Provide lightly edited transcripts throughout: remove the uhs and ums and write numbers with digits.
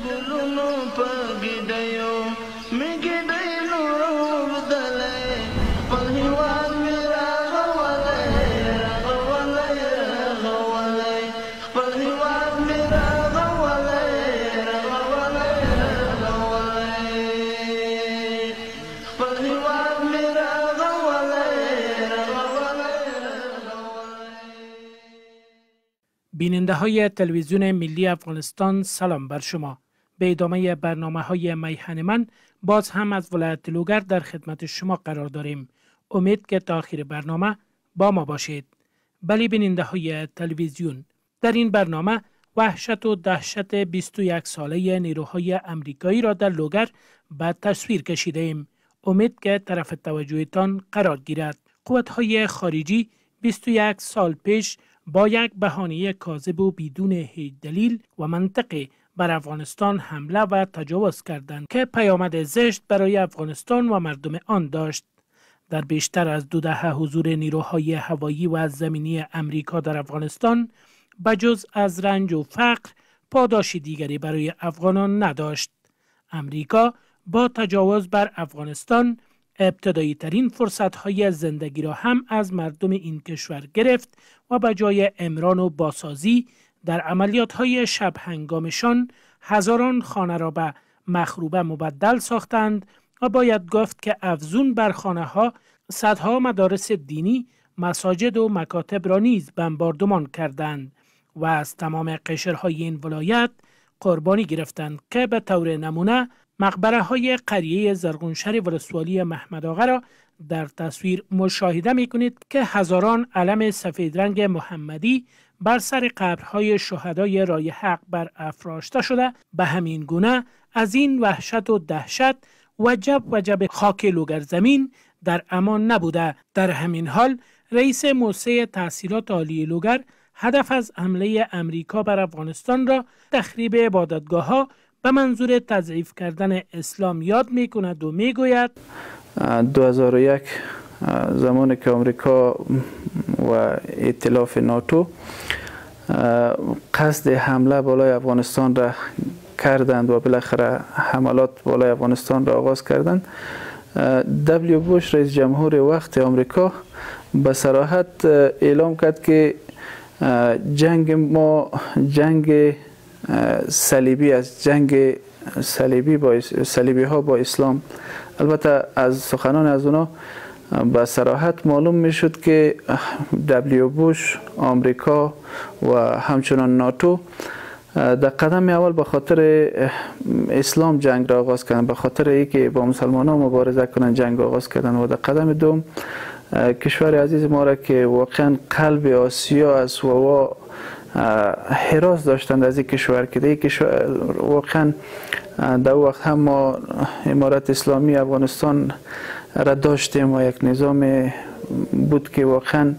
ګلونو په ګډیو مې ګډۍ نور دلې خپل هیواد مې راغولی راغولی راغولی خپل هیواد مې راغولی راغولی راغولی خپل هیواد مې راغولی راغولی راغولی. بیننده های تلویزیون ملی افغانستان سلام بر شما. به ادامه برنامه های میهن من باز هم از ولایت لوگر در خدمت شما قرار داریم. امید که تا آخر برنامه با ما باشید. بله بیننده های تلویزیون، در این برنامه وحشت و دهشت 21 ساله نیروهای امریکایی را در لوگر به تصویر کشیده ایم. امید که طرف توجهتان قرار گیرد. قوت‌های خارجی 21 سال پیش با یک بهانه کاذب و بدون هیچ دلیل و منطقی بر افغانستان حمله و تجاوز کردند که پیامد زشت برای افغانستان و مردم آن داشت. در بیشتر از 2 دهه حضور نیروهای هوایی و زمینی امریکا در افغانستان بجز از رنج و فقر پاداشی دیگری برای افغانان نداشت. امریکا با تجاوز بر افغانستان ابتدایی ترین فرصت های زندگی را هم از مردم این کشور گرفت و به جای امران و بازسازی در عملیات های شب هنگامشان هزاران خانه را به مخروبه مبدل ساختند و باید گفت که افزون بر خانه ها صدها مدارس دینی، مساجد و مکاتب را نیز بمباردمان کردند و از تمام قشرهای این ولایت قربانی گرفتند که به طور نمونه مقبره های قریه زرغونشهر ولسوالی محمد آقا را در تصویر مشاهده می کنید که هزاران علم سفید رنگ محمدی بر سر قبرهای شهدای رای حق بر افراشته شده. به همین گونه از این وحشت و دهشت وجب خاک لوگر زمین در امان نبوده. در همین حال رئیس موسسه تحصیلات عالی لوگر هدف از حمله امریکا بر افغانستان را تخریب عبادتگاه ها به منظور تضعیف کردن اسلام یاد می کند و می گوید 2001 زمانی که امریکا و ائتلاف ناتو قصد حمله بالای افغانستان را کردند و بالاخره حملات بالای افغانستان را آغاز کردند، دبلیو بوش رئیس جمهور وقت امریکا به صراحت اعلام کرد که جنگ ما جنگ صلیبی است، جنگ صلیبی ها با اسلام. البته از سخنان از اونا به صراحت معلوم می شد که دبلیو بوش، آمریکا و همچنان ناتو در قدم اول به خاطر اسلام جنگ را آغاز کردند، به خاطر اینکه با مسلمان ها مبارزه کنند جنگ آغاز کردند و در قدم دوم کشور عزیز ما را که واقعا قلب آسیا است و حراس داشتند از این کشور که این کشور واقعا در وقت هم ما امارت اسلامی افغانستان را داشتیم و یک نظام بود که واقعا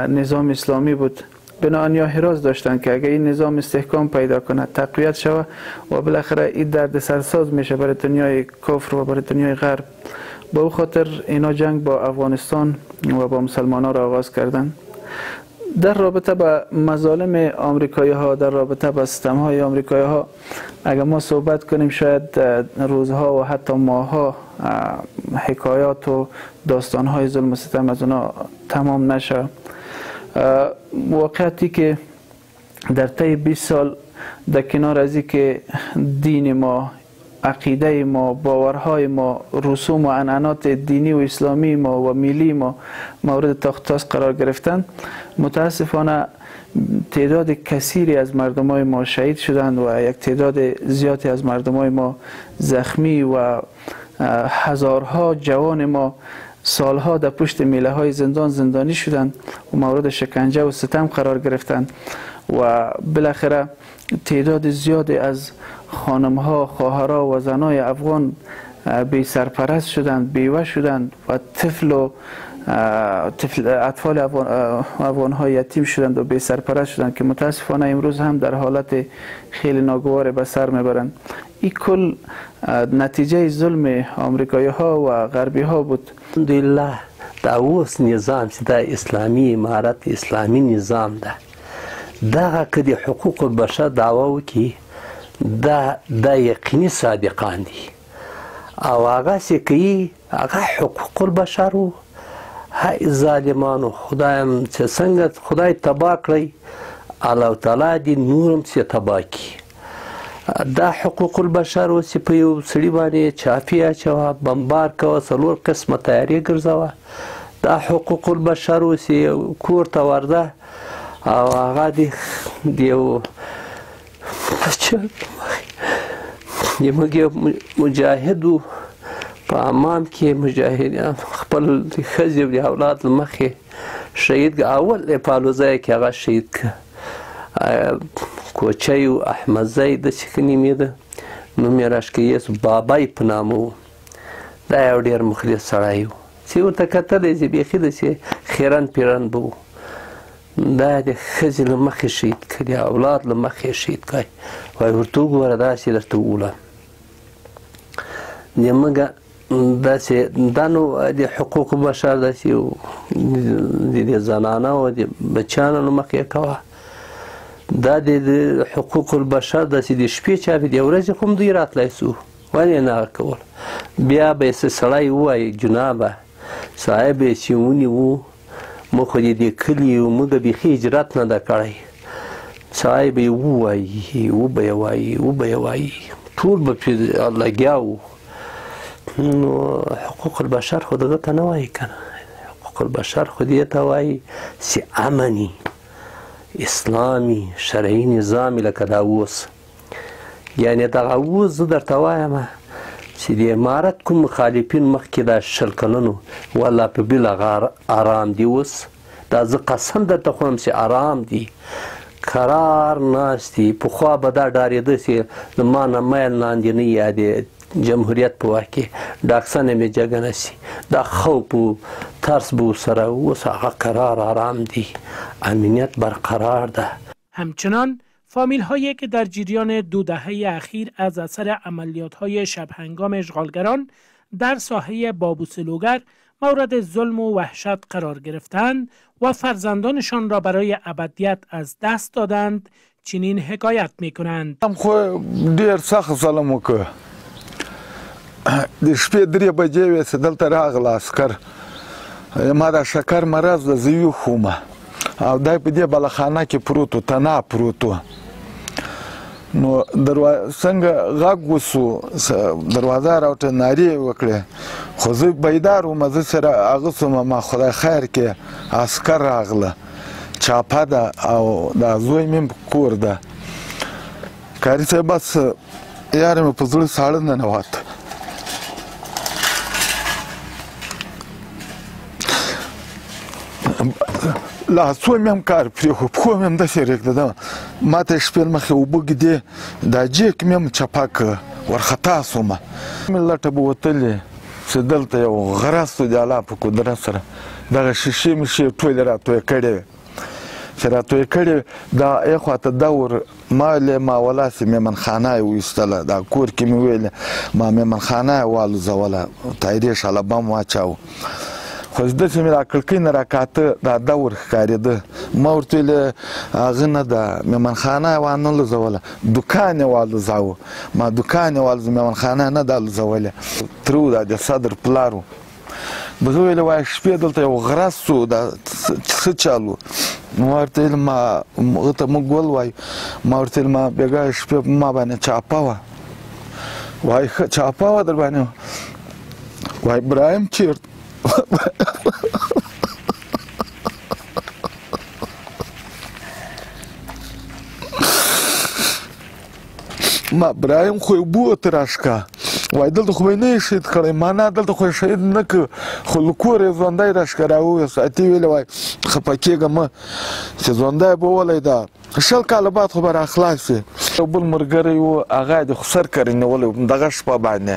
نظام اسلامی بود. بنابراین حراس داشتند که اگر این نظام استحکام پیدا کنه، تقویت شود و بالاخره این درد سرساز میشه برای دنیای کفر و برای دنیای غرب. با او خاطر اینا جنگ با افغانستان و با مسلمان ها را آغاز کردند. در رابطه با مظالم آمریکایی ها، در رابطه با ستم های آمریکایی ها اگر ما صحبت کنیم شاید روزها و حتی ماهها حکایات و داستان های ظلم و ستم از اونا تمام نشه. واقعیتی که در طی 20 سال در کنار از این که دین ما، عقیده ما، باورهای ما، رسوم و عنعنات دینی و اسلامی ما و ملی ما مورد تاختاس قرار گرفتند، متاسفانه تعداد کثیری از مردمای ما شهید شدند و یک تعداد زیادی از مردمای ما زخمی و هزارها جوان ما سالها در پشت میله های زندانی شدند و مورد شکنجه و ستم قرار گرفتند و بالاخره تعداد زیادی از خانم ها، خواهرها و زنای افغان بی سرپرست شدند، بیوه شدند و اطفال افغان ها یتیم شدند و بی سرپرست شدند که متاسفانه امروز هم در حالت خیلی ناگوار به سر میبرند. این کل نتیجه ظلم آمریکایی ها و غربی ها بود. الحمدلله دا اوس نظام چې دا اسلامی امارت اسلامی نظام ده، دغه که د حقوق بشر دعوا وکړي دا یقیني صادقان دي او هغسې کوي هغه حقوق البشر و. هی ظالمانو خدایم چې څنګه خدای تباه کړی الله تعالی دې نور هم چې تباه کړي. دا حقوق البشر و چې په یو سړي باندې چاپي اچوه، بمبار کوه، 4 قسمه تیاري ګرځوه. دا حقوق البشر و چې کور ته ورده او هغه د یو زموږ یو مجاهد و په امام کې مجاهدان خپل ښځې او د اولاد له مخې شهید اول پالوزی کې هغه شهید کړه. کوچی و احمدزی داسې ښه نومېده، نوم یې راشکیس بابی په نامه و. دا یو ډېر مخلص سړی و چې ورته کتلی چې بیخي داسې خیرن پیرن به و. دا د ښځې له مخې شهید کړي، د اولاد له مخې شهید کړي. وایي ورته وګوره داسې درته وولم. زموږ داسې دا نو د حقوق بشر داسې د زنانه او د بچیانو له مخې یې کوه. دا د حقوق البشر داسې د شپې چاپې د ورځې خو هم دوی راتلی سو، ولې یې نه هغه کول. بیا به یې سړی ووایي جنابه صاحب یې چې ونیوو موږ خو د دې کلي یو، موږ بیخي هجرت نه ده کړی. صاحب یې ووایي، وبه یې وایي، وبه یې وایي، ټول به پرې لګیا وو. نو حقوق البشر خو دغه ته نه وایي که نه، حقوق البشر خو دې ته وایي چې امني اسلامي شرعي نظام لکه دا اوس. یعنې دغه اوس زه درته وایم چې د امارت کوم مخالفین مخکې دا 20 کلونو والله په بېله ارام دي. اوس دا زه قسم درته خورم چې ارام دي، قرار ناست دي. پخوا به دا ډارېده چې له ما نه میل لاندې نه یا د جمهوریت په وخت کې ډاکسنه مې جګه نه شي، دا خوف و ترس به ورسره. اوس هغه قرار آرام دي، امنیت برقرار ده. همچنان فامیل هایی که در جریان 2 دهه اخیر از اثر عملیات های شب هنگام اشغالگران در ساحه بابوسلوگر مورد ظلم و وحشت قرار گرفتند و فرزندانشان را برای ابدیت از دست دادند چنین حکایت می کنند. خو ډیر سخت ظلم وکړ. د شپې 3 بجې وې چې دلته راغله عسکر، ما دا شکر مرض د زه ویښ او دی په دې بلخانه کې پروت و، تنها پروت و. نو څنګه غږ وسو، دروازه راوته نارې وکړې، خو زه بیدار وم، زه سره هغه سوم، ما خدای خیر کې عسکر راغله، چاپه ده او دا زوی مې کور ده. کاري صاحب بس یار مې په زړه ساړه ننوت. لاسو مې هم کار پرېښو، پښو مې هم داسې رېږدېده، ما ته شپې مخې اوبه ږدې، دا جیک مې هم چپه کړه، ورخطا سومه. مې لټه به وتلې چې دلته یو غرض و د الله په قدرت سره، دغه شیشې مشې ټولې راتویې کړې وې. چې راتویې کړې دا یې خواته دور ما ولاسې مېمنخانه یې وایستله، دا کور کې مې ویلې ما مېمنخانه یې والوزوله، تایرې شاله بم واچاوه. خو داسې مې دا کړکۍ نه راکاته، دا دور ښکارېده. ما ورته ویلې هغه نه ده، مېمنخانه یې وانه لوزوله، دوکان یې والوزاوه. ما دوکان یې والوزه، مېمنخانه نه ده لوزولې. تره و، دا د صدر پلار و. به زه ویلې وایه شپې دلته یو غرض سو، دا څه چل و؟ ما ورته ویل ما هغه ته موږ ګل وایو. ما ورته ویل ما بېګا شپې په ما باندې چاپه وه. وایي ښه چاپه وه در باندې؟ وایي ابراهیم چېرته؟ ما ابراهیم خو یې بوته راښکه، وایي دلته خو به یې نه یې شهید کړی. ما نه دلته خو یې شهید نه کړ، خو له کوره یې ژوندی راښکه راوویست. اتې ویلې وایي خفه کېږه مه چې ژوندی به ولی دا 20 کاله بعد خو به راخلاص یې. یو بل ملګری و، هغه یې د خسر کرې نیولی و دغه شپه باندې،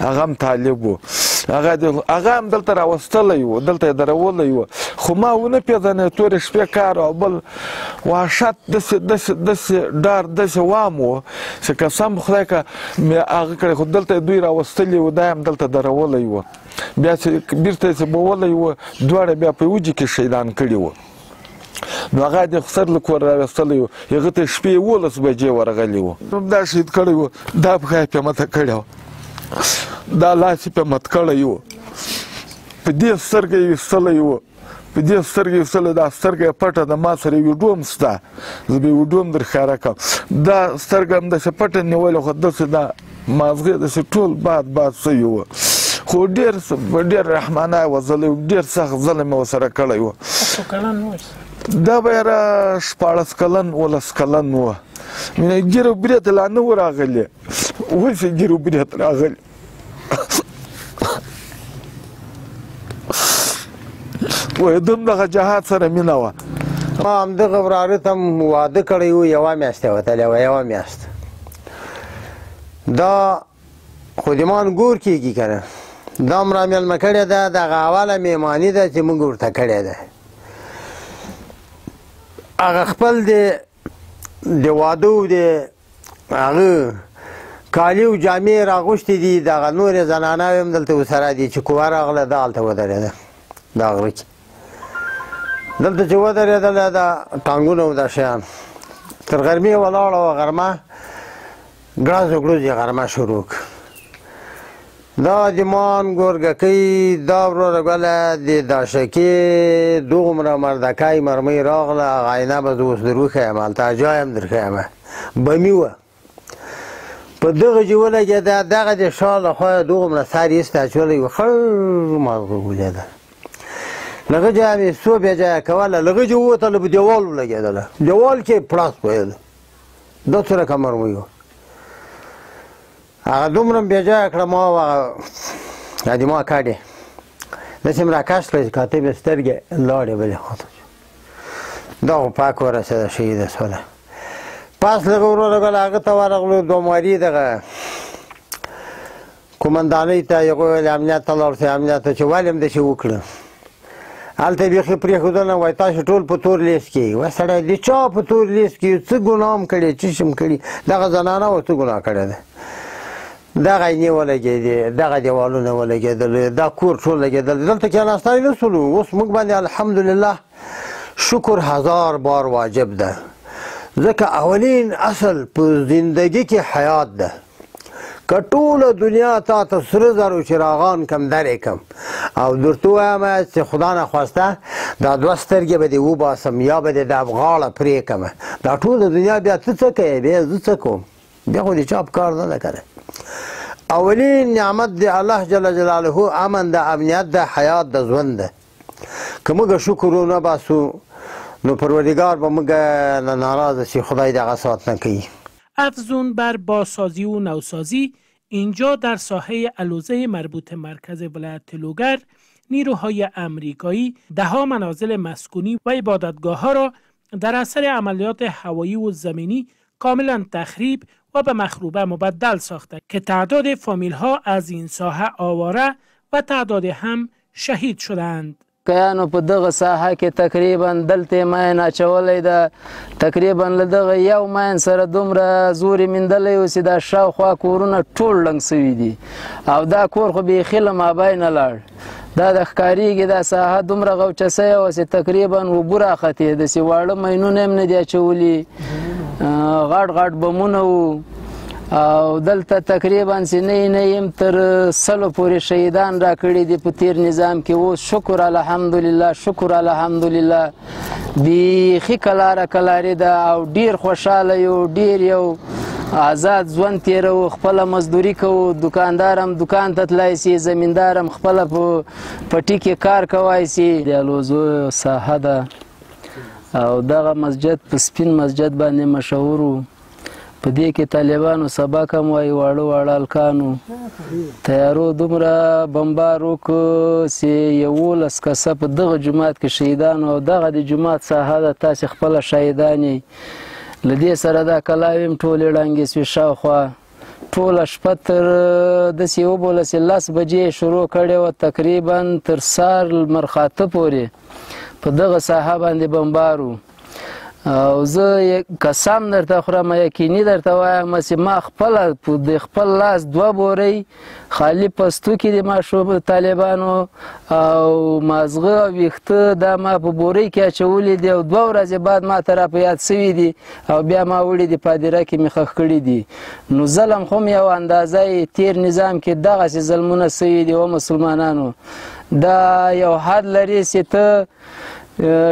هغه هم طالب و، هغه هم دلته راوستلی و، دلته یې درولی و، خو ما ونه پېژنې. تورې شپې کار او بل وحشت داسې ډار داسې وام و چې قسم خدای که مې هغه کړی، خو دلته یې دوی راوستلي و، دا یې هم دلته درولی و. بیا چې بېرته یې چې بولی و، دواړه بیا په وجې کې شهیدان کړي و. نو هغه د خسر له کور راوستلی و هغه ته شپې 11 بجې ورغلی و دا شهید کړی و دا پښه یې پې مته کړې وه دا لاس یې پې مت کړی و په دې سترګه یې ویستلی و په دې سترګه یې ویستلی دا سترګه یې پټه ده ما سره ویډیو هم شته زه به ویډیو هم در ښکاره کړم دا سترګه هم داسې پټه نیولې خو داسې دا مازغې داسې ټول باد سوي وه خو ډېر رحمانه وځلی و ډېر سخت ظلم یې ورسره کړی و دا به یې را 14 کلن 15 کلن وه مینه ګیر او برې ته لا نه و راغلې اوس یې ګیر او برې ته راغلي وایي ده هم دغه جهاد سره مینه وه ما همدغه وراره ته هم واده کړی و 1 میاشت یې وتلی وه 1 میاشت دا خو د ما ګور کېږي که نه دا هم را میلمه کړې ده دغه اوله مهماني ده چې موږ ورته کړې ده هغه خپل د واده و د هغه کالي او جامې راغوښتې دي دغه نورې زنانه هم دلته ورسره دي چې کوه راغله دا هلته ودرېده دا غره کې دلته چې ودرېدله دا ټانګونه او دا شیان تر غرمې ولاړه وه غرمه ګړز و ګړوز یې غرمه شروع کړه دا د مان ګورګکۍ دا وروره ګله د داشکې دوغومره مردکۍ مرمۍ راغله هغه عینه به زه اوس در وښیم هلته جای هم در ښیم بمي وه په دغه چې ولګېده دغه د شا له خوا یې دوغومره سر ایسته اچولی و خړ مازغه ولېده لغه جای مې څو بیا جایه کوله لغه چې ووتله په دیوال ولګېدله دیوال کې پړاس ویل دا څه رقم مرمۍ وه هغه دومره بې ځایه کړه ما هغه د ما کډې داسې م راکش کړه چې کاته مې سترګې لاړې بلې خواته دا خو پاک ورسېده شهیده شوله پاس لږه وروره ګله هغه ته ورغلو دوماري دغه قومندانۍ ته یې وویل امنیت ته لاړ شئ امنیت ته چې ولې هم داسې وکړه هلته یې بیخي پرېښودله وایي تاسو ټول په تور لیست کې یې وایي سړی د چا په تور لیست کې څه ګناه هم کړې څه شي هم کړي دغه زنانه و څه ګناه کړې ده دغه عینې ولګېدې دغه دیوالونه ولګېدل دا کور ټول لګېدل دلته کېناستلی نه شولو اوس موږ باندې الحمدلله شکر 1000 بار واجب ده ځکه اولین اصل په زندگی کې حیات ده که ټوله دنیا تا ته سره زرو چراغان کم درې کم او درته ووایم چې خدا نخواسته دا 2 سترګې به دې وباسم یا به دې دا غاړه پرې کړمه دا ټوله دنیا بیا ته څه کوې بیا زه څه کوم بیا خو دې چا په کار نه ده که اولین نعمت د الله جل جلاله امن د امنیت د حیات د ژوند ده که موږ شکر ونه باسو نو پروردگار با موږ ناراض شي خدای دغه ساعت نکوي. افزون بر بازسازی و نوسازی اینجا در ساحه الوزه مربوط مرکز ولایت تلوگر نیروهای آمریکایی 10 منازل مسکونی و عبادتگاه‌ها را در اثر عملیات هوایی و زمینی کاملا تخریب و به مخروبه مبدل ساخته که تعداد فامیل‌ها از این ساحه آواره و تعداد هم شهید شدند. کیانو په دغه ساحه کې تقریبا دلته ماین اچولې ده تقریبا لدغه یو ماین سره دومره زوري مندلې او سیدا شاوخوا کورونه ټول لنګ سوي دي او دا کور خو به خله ما بین لاړ دا د ښکاریږي دا ساحه دومره غوچسه او سي تقریبا وګره خته د سی واړه مینونه هم نه دی اچولي غاټ غاټ بمونه او دلته تقریبا سنه یم تر 100 پورې شهیدان را کړي دي په تیر نظام کې و شکر الحمدلله شکر الحمدلله بیخي کلاره کلاري ده او ډیر خوشاله یو ډیر یو آزاد ژوند تیرو خپل مزدوري کوو دکاندارم دکان ته تلای سي زمیندارم خپل په پټي کې کار کوای سي د الوزو ساحه ده او دغه مسجد په سپین مسجد باندې مشهور په دې کې طالبانو سبق هم وایي واړه واړه هلکانو تیارو دومره بمبار وکړو چې 11 کسه په دغه جومات کې شهیدانو او دغه د جومات ساحه ده تاسې خپله شهیدان یې له دې سره دا کلاوې هم ټولې ړنګې سوې شاوخوا ټوله شپه تر داسې وبوله چې 10 بجې شروع کړې وه تقریبا تر سهار لمر خاته پورې په دغه ساحه باندې بمبار و او زه قسم درته خورم یقیني درته وایم چې ما خپله د خپل لاس 2 بورۍ خالي پستوکي د ماشوم طالبانو او مازغه او ویښته دا ما په بورۍ کې اچولي دي او 2 ورځې بعد ما ته را په یاد سوي دي او بیا ما وړي دي پادره کې مې ښخ کړي دي. نو ظلم خو یو اندازه تیر نظام کې دغسې ظلمونه سوي دي و مسلمانانو. دا یو حد لري چې ته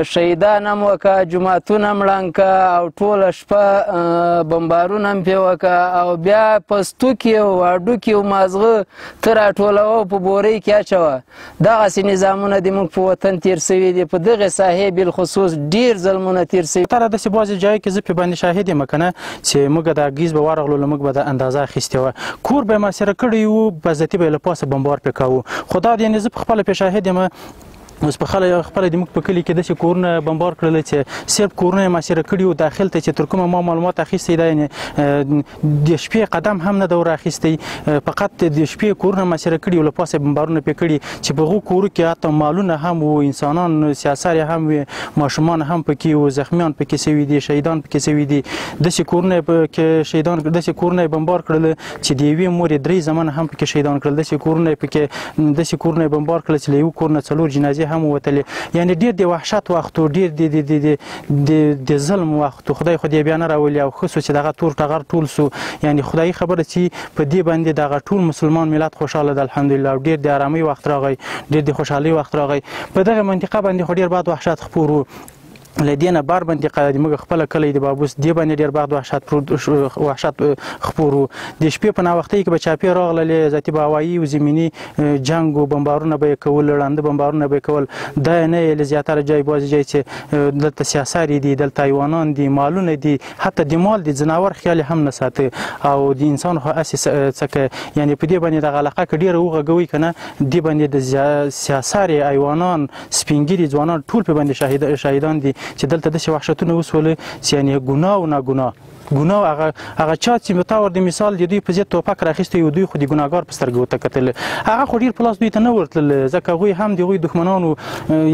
شهیدان هم وکړه، جوماتونه هم ړنګ کړه او ټوله شپه بمبارونه هم پرې وکړه او بیا پستوکي او هډوکي او مازغه ته راټولوه په بورۍ کې اچوه. دغسې نظامونه د موږ په وطن تېر سوي دي. په دغې ساحې بالخصوص ډېر ظلمونه تېر سوي. تره داسې بعضې ځایو کې زه پرې باندې شاهد یم که نه چې موږ د اګیز به ورغلو له موږ به د اندازه اخیستې وه، کور به یې محاصره کړی وو، بزدتي به یې له پاسه بمبار پرې کوو. خو دا یعنې زه په خپله پرې شاهد یم. اوس په خپله د موږ په کلي کې داسې کورونه بمبار کړل چې صرف کورونه یې محاصره کړي وو. داخل ته چې تر کومه ما معلومات اخیستی دا یعنې د شپې قدم هم نه ده ور اخیستی، فقط د شپې کورونه محاصره کړي وو، له پاسه بمبارونه پرې کړي چې په هغو کورو کې حتی مالونه هم وو، انسانان سیاسر هم وي، ماشومان هم پکې وو، زخمیان پکې سوي دي، شهیدان پکې سوي دي. داسې کورونه پکې شهیدان داسې کورونه یې بمبار کړل چې د یوې مور یې 3 زامن هم پکې شهیدان کړل. داسې کورونه یې بمبار کړل چې له یو کور نه 4 جنازې هم وتلې. یعنې ډېر د وحشت وخت و، ډېر د ظلم وخت و. خدای خو دې بیا نه راولي او ښه سو چې دغه تور ټغر ټول سو. یعنې خدایي خبره چې په دې باندې دغه ټول مسلمان ملت خوشحاله ده الحمدلله او ډېر د ارامۍ وخت راغی، ډېر د خوشحالۍ وخت راغی. په دغه منطقه باندې خو ډېر بد وحشت خپور و. له دې نه بار منطقه د موږ خپله کلی د بابوس دې باندې ډېر بد وحشت خپور و. د شپې په ناوختۍ کې به چاپې راغللې، ذاتي به هوایي و زمیني جنګ و، بمبارونه به یې کول، ړانده بمبارونه به یې کول. دا نه یې له زیاتره ځای بعضې ځای چې دلته سیاسر دي، دلته حیوانان دي، مالونه دي، حتی د مال د ځناور خیال هم نه ساته او د انسان خو هسې څکه. یعنې په دې باندې دغه علاقه کې ډېره وغږوئ که نه، دې باندې د سیاسر حیوانان سپین ږیري ځوانان ټول په باندې شهیدان دي چې دلته داسې وحشتونه وسوله چې یعنې ګناه او ناګناه هغه چا چې متور د مثال د دوی په ضد توپک راخیستی و، دوی خو د ګناهګار په سترګو ورته کتل. هغه خو ډېر په لاس دوی ته نه ورتلل، ځکه هغوی هم د هغوی دښمنانو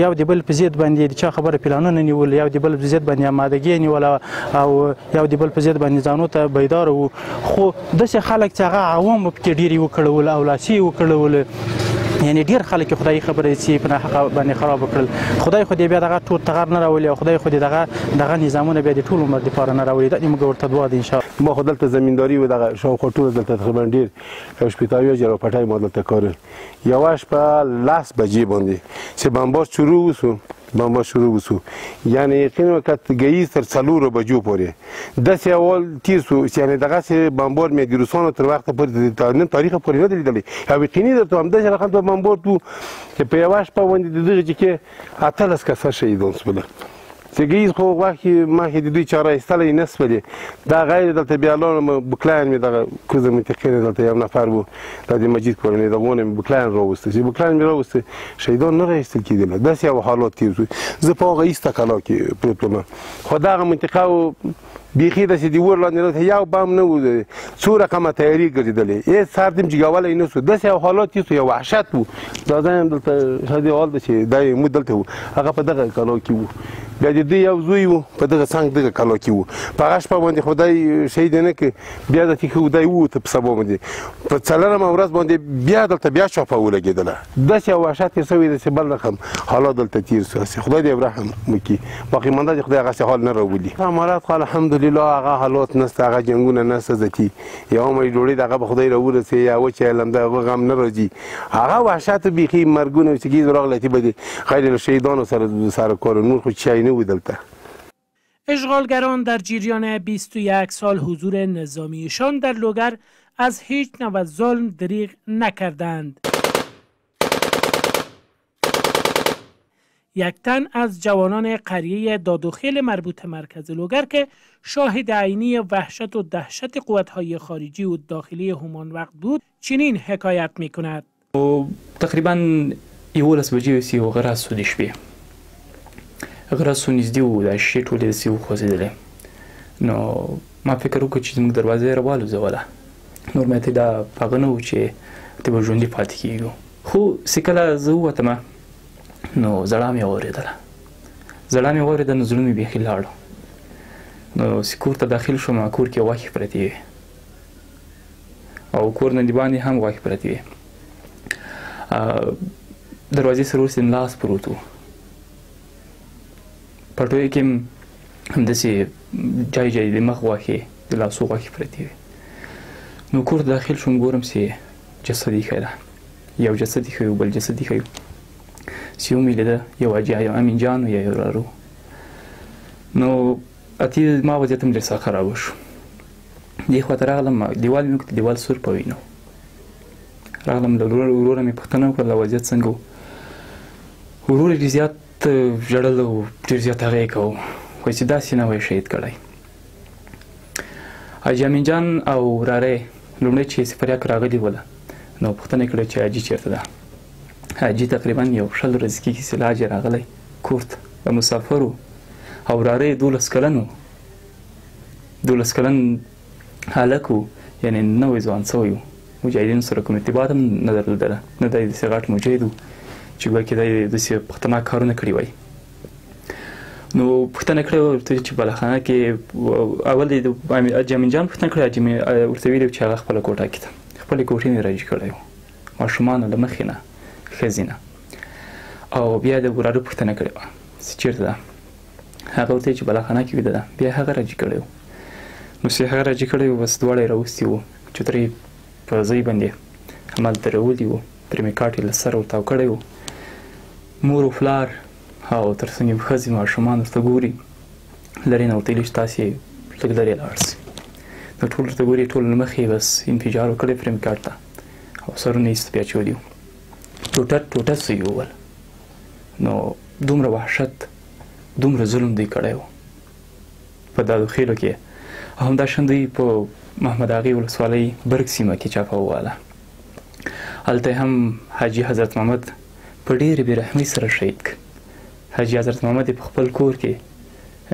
یو د بل په ضد باندې د چا خبره پلانونه نیول، یو د بل په ضد باندې آمادګي نیوله او یو د بل په ضد باندې ځانو ته بیداره وو. خو داسې خلک چې هغه عوام پکې ډېر یې وکړول او لاسي یې وکړول. یعنې ډېر خلک خدایي خبره چې په ناحقه باندې خراب کړل. خدای خو دې بیا دغه ټول ټغر نه راولي او خدای خو دې دغه نظامونه بیا د ټول عمر دپاره نه راولي. دا دې موږ ورته دعا ده انشاءالله. ما خو دلته زمینداري و، دغه شاوخوا ټوله دلته تقریبا ډېر 80 جره پټۍ ما دلته کارل. یوه شپه 10 بجې باندې چې بمبار شروع وسو، یعنې یقین وکړه ګهیځ تر 4 بجو پورې داسې اول تیر سو چې یعنې دغسې بمبار مې د روسانو تر وخته پورې نن تاریخه پورې نه دی لیدلی. او یقیني درته وایم داسې رقم ته بمبار تو چې په یوه شپه باندې د دغه چې کې 18 کسه شهیدان سوله. چې ګهیځ خو مخکې د دوی چاره ایستلی نه سولې. دا غیر دلته بیا لاړم بوکلاین مې دغه کوزه منطقې نه دلته یو نفر و دا د مجید کورنۍ دغونه مې بوکلاین راوسته. چې بوکلاین مې راوسته شهیدان نه راایستل کېدله. داسې یو حالات تېر شو. زه په هغه ایسته کلا کې پروت وم، خو دغه منطقه و بیخي داسې د اور لاندې یو بم نه و، څو رقمه تیاري ګرځېدلې، هېڅ سر دې جګولی نه سو. داسې یو حالات تېر سو، یو وحشت و. دا ځای هم دلته شاید حال ده چې دا موږ دلته و، هغه په دغه کلا کې و. بیا د دوی یو زوی و په دغه څنګ دغه کلا کې و. په هغه شپه باندې خدای شهید نه کړ، بیا داسې خدای ووته په سبا باندې په 4مه ورځ باندې بیا دلته بیا چاپه ولګېدله. داسې یو وحشت تېر سوی ده چې بل رقم حالات دلته تېر سو. خدای دې رحم وکړي، باقي مانده دې خدای هغسې حال نه راولي. امارات خو الحمدلله هغه حالات نشته، هغه جنګونه نشته ذاتي. یوه مړۍ ډوډۍ دغه به خدای راورسوي یا وچه لمده هغه غم نه راځي. هغه وحشت بیخي مرګونه چې ګیز راغلی به د غیر له شهیدانو سره کار نور خو چی نه و دلته. اشغالگران در جریان 21 سال حضور نظامیشان در لوگر از هیچ نوع ظلم دریغ نکردند. یک تن از جوانان قریه دادوخیل مربوط مرکز لوگر که شاهد عینی وحشت و دهشت قوت‌های خارجی و داخلی همان وقت بود چنین حکایت می‌کند. تقریبا 11 بجې وسې و غره سو د شپې، غره سو نږدې و، دا شیشې ټولې داسې وخوځېدلې. نو ما فکر وکړ چې زموږ دروازه یې راوالوځوله. نور مې ته دا هغه نه و چې ته به ژوندي پاتې کېږو. خو چې کله زه ووتمه نو زړه مې واورېدله، نو زړه مې بیخي لاړو. نو چې کور ته داخل شوم کور کې غوښې پرتې وې او کور نه دباندې هم غوښې پرتې وې دروازې سره اوس لاس پروت و پټوې کې همداسې جای جای د مخ غوښې د لاسو غوښې پرتې وې نو کور ته داخل شوم ګورم چې جسد ایښی ده یو جسد ایښی و بل جسد ایښی و چې ومې لیده یو حاجي امین جان و یا یو وراره نو اتې زما وضعیت هم ډېر سخت خرابه شو دې خواته راغلم دیوال مې وکتل دیوال سور په وینو راغلم له وروره مې پوښتنه وکړله وضعیت څنګه و ورور یې ډېر زیات ژړل او ډېر زیات هغه یې کوه وایي چې داسې نه وای شهید کړی حاجي امین جان او وراره لومړی چې سفریاک راغلي وله نو پوښتنه یې کړې چې حاجي چېرته ده حاجي تقریبا یو 6 ورځې کېږي چې له حاجه راغلی کور ته مسافر و او وراره یې 12 کلن و 12 کلن هلک و یعنې نوی ځوان شوی و مجاهدینو سره کوم ارتباط هم نه درلودله نه دی داسې غټ مجاهد و چې ګویا کېدای داسې پښتناک کارونه کړي وای نو پوښتنه کړې ورته چې بالاخانه کې اول د حاجي امین جان پوښتنه کړې ورته ویلي چې هغه خپله کوټه کې ده خپلې کوټې نه راجي کړی و ماشومانو له مخې نه ښځې نه او بیا د وراره پوښتنه کړې وه چې چېرته ده هغه ورته چې بالاخانه کې ویده ده بیا هغه راجي کړی و نو چې هغه راجي کړی و بس دواړه یې راوستي وو چوترې په ځای باندې همالته راولي وو پرې مې کاټ یې له سره ورتاو کړی و مور و پلار او تر څنګ یې ښځې ماشومان ورته ګوري لرې نه ورته ویلي چې تاسې لږ لرې لاړ شئ نو ټول ورته ګوري ټول له مخې بس انفجار وکړی پرې مې کاټ ته او سرونه یې ایسته بیا اچولي وو ټوټه سوي وول نو دومره وحشت دومره ظلم دوی کړی و په دادو خیلو کې او همداشان دوی په محمد اغې ولسوالۍ برګ سیمه کې چاپه وواله هلته هم حاجي حضرت محمد په ډېرې بېرحمۍ سره شهید کړ حاجي حضرت محمد یې په خپل کور کې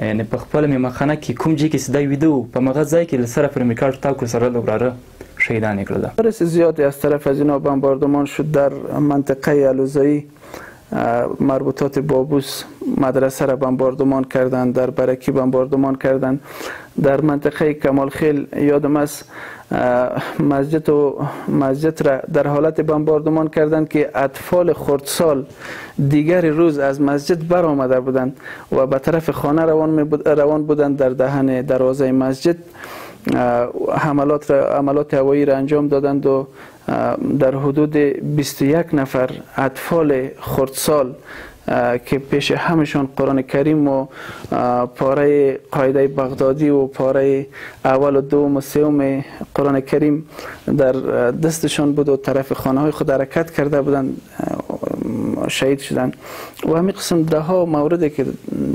یعنې په خپله مېلمهخانه کې کوم ځای کې چې دی ویده و په همغه ځای کې له سره پر میکاټ تاو کړ سره له وراره شهیدان یې کړله بارش زیادی از طرف از اینا بمباردمان شد در منطقه الوزایی مربوطات بابوس مدرسه را بمباردمان کردند در برکی بمباردمان کردند در منطقه کمال خیل یادم است مسجد را در حالت بمباردمان کردند که اطفال خردسال دیگر روز از مسجد برآمده بودند و به طرف خانه روان بودند در دهن دروازه مسجد حملات هوایی را انجام دادند و در حدود 21 نفر اطفال خردسال که پیش همشان قرآن کریم و پاره قاعده بغدادی و پاره اول و دوم و سوم قرآن کریم در دستشان بود و طرف خانه های خود حرکت کرده بودند شهید شدند و همین قسم ده ها موردی که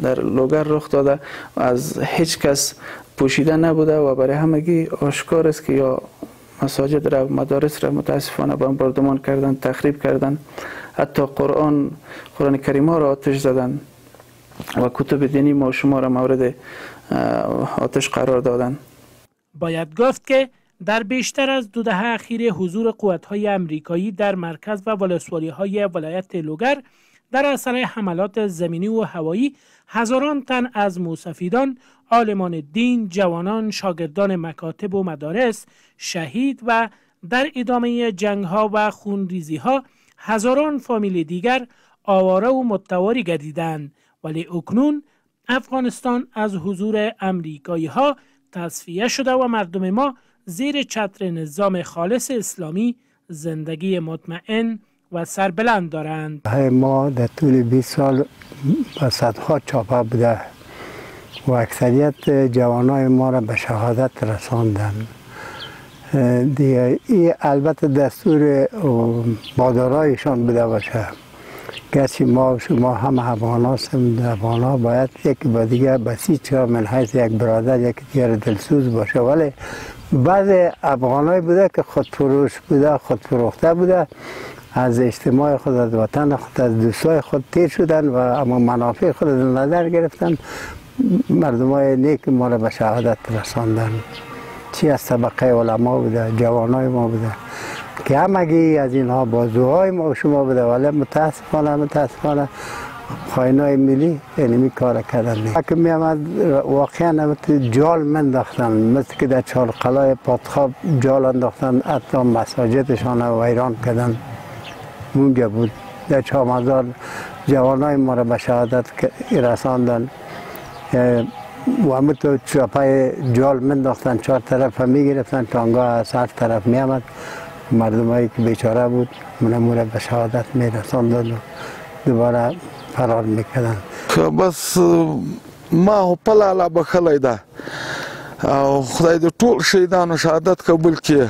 در لوگر رخ داده از هیچ کس پوشیده نبوده و برای همگی آشکار است که یا مساجد را مدارس را متاسفانه بمباردمان کردند تخریب کردند حتی قرآن کریم ها را آتش زدند و کتب دینی ما و شما را مورد آتش قرار دادند. باید گفت که در بیشتر از 2 دهه اخیر حضور قوت‌های امریکایی در مرکز و ولسوالی‌های ولایت لوگر در اثر حملات زمینی و هوایی هزاران تن از موسفیدان، عالمان دین، جوانان، شاگردان مکاتب و مدارس شهید و در ادامه جنگ‌ها و خونریزی‌ها هزاران فامیل دیگر آواره و متواری گردیدند، ولی اکنون افغانستان از حضور امریکایی‌ها تصفیه شده و مردم ما زیر چتر نظام خالص اسلامی زندگی مطمئن و سربلند دارند. ما در طول 20 سال به صدها چاپه بوده و اکثریت جوانای ما را به شهادت رساندند. دیگه این البته دستور مادرایشان بوده باشه، گرچه ما و شما هم افغان هستیم، افغان ها باید یکی با دیگه بسیج من حیث یک برادر یکی دیگر دلسوز باشه، ولی بعض افغانای بوده که خودفروش بوده، خودفروخته بوده، از اجتماع خود، از وطن خود، از دوستای خود تیر شدن و اما منافع خود از نظر گرفتن، مردمای نیک ما را به شهادت رساندن. چی از طبقه علما بوده، جوانای ما بوده که همگی از اینها بازوهای ما و شما بوده، ولی متاسفانه خائنای ملی اینمی کار کردن. اگه می آمد واقعا جال منداختن، مثل که در چهارقلای پادخاب جال انداختن، حتی مساجدشان رو ویران کردن. اونجا بود در چهارمزار جوانای ما را به شهادت رساندن و همون تو چاپای جال منداختن، 4 طرف هم میگرفتن، تانگا از هر طرف می آمد. مردمایی که بیچاره بود منمون را به شهادت می رساندن و دوباره فرار میکردن. بس ما په لاله بخلی ده او خدای د ټول شهیدانو شهادت قبول کړي.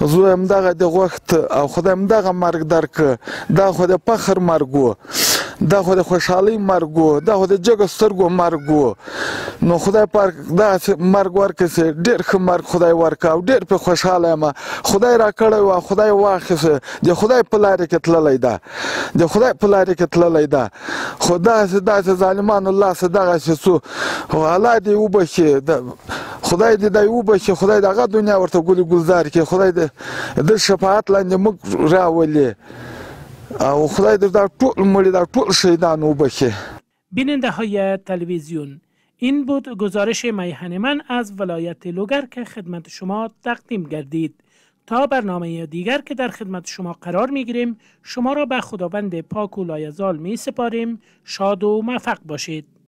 زه هم دغه د غوښت او خدای هم دغه مرګ درکړه. دا خو د فخر مرګ و، دا خو د خوشحالۍ مرګ و، دا خو د جګو سترګو مرګ و. نو خدای پاک داسې مرګ ورکړي چې ډېر ښه مرګ خدای ورکړه او ډېر پرې خوشحاله یم. خدای راکړی و، خدای واخیسته، د خدای په لارې کې تللی ده، د خدای په لارې کې تللی ده. خو داسې ظالمانو لاسه دغسې څو الله دې وبخي، خدای دې دا وبخي، خدای دغه دنیا ورته ګلې ګلزار کړي، خدای د شفاعت لاندې موږ راولي او خدای دې دا ټول مړي دا ټول شهیدان وبخي. بیننده های تلویزیون، این بود گزارش میهن من از ولایت لوگر که خدمت شما تقدیم گردید. تا برنامه دیگر که در خدمت شما قرار میگیریم، شما را به خداوند پاک و لایزال می سپاریم. شاد و موفق باشید.